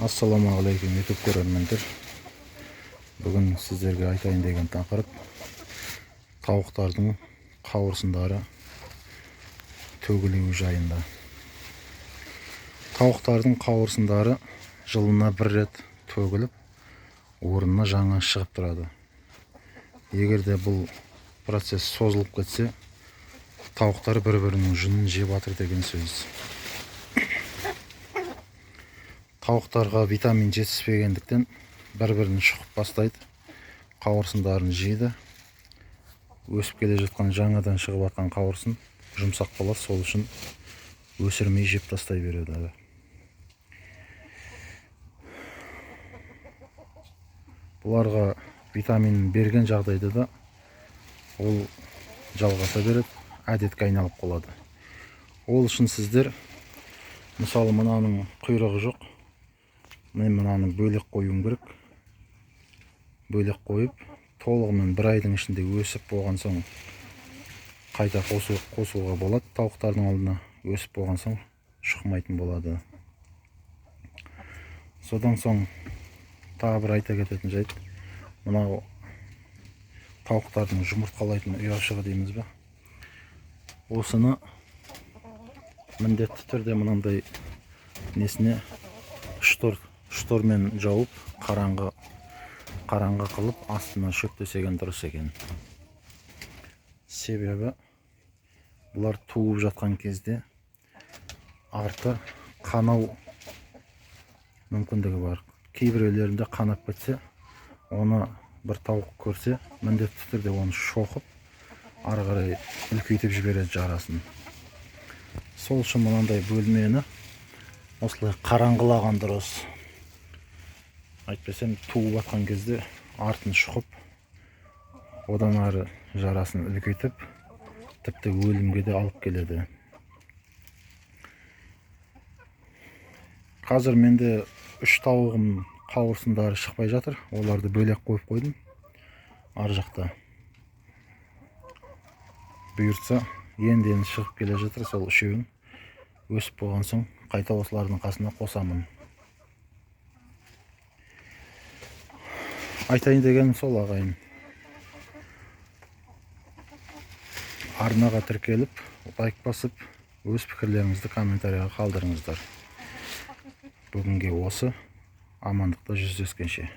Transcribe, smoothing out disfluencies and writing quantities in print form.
Ассаламағалейкум YouTube көрермендер. Бүгін сіздерге айтайын деген тақырып тауықтардың қауырсындары төгілуі жайында. Тауықтардың қауырсындары жылына бір рет төгіліп, орнына жаңа шығып тұрады. Егер де бұл процесс созылып кетсе, тауықтар бір-бірінің жүнін жеп жатыр деген сөз. Тауықтарға витамин жетіспегендіктен бір-бірін шұқып бастайды, қауырсындарын жейді. Өсіп келе жатқан жаңадан шығып жатқан қауырсын жұмсақ болады, сол үшін өсірмей жеп тастай береді. Бұларға витамин берген жағдайда да ол жалғаса береді, әдетке айналып қалады. Ол үшін сіздер, мысалы, мынаның құйрығы жоқ, мен мынаны бөлек қоюым керек. Бөлек қойып, толығымен бір айдың ішінде өсіп болған соң қайта қосуға болады. Тауықтардың алдына өсіп болған соң шықмайтын болады. Содан соң тағы бір айта кететін жайт, мынау тауықтардың жұмыртқалайтын ұяшығы дейміз бе? Осыны міндетті түрде мынандай несіне штормен жауып, қараңғы қылып, астына шөп төсеген дұрыс екен. Себебі бұлар туып жатқан кезде арты қанау мүмкіндігі бар. Кейбіреулерінде қанап кетсе, оны бір тауық көрсе, міндетті түрде оны шоқып, ары қарай үлкейтіп жібереді жарасын. Сол үшін мынандай бөлмені осылай қараңғылаған дұрыс. Айтпасам, туып жатқан кезде артын шұқып, одан ары жарасын үлкейтіп, тіпті өлімге де алып келеді. Қазір менде 3 тауығым қауырсындары шықпай жатыр. Оларды бөлек қойып қойдым. Ар жақта бұйыртса, енді шығып келе жатыр. Сол үшеуін өсіп болған соң қайта осылардың қасына қосамын. Айтайын деген сол, ағайын. Арнаға тіркеліп, лайк басып, өз пікірлеріңізді комментарияға қалдырыңыздар. Бүгінге осы. Амандықта жүздескенше.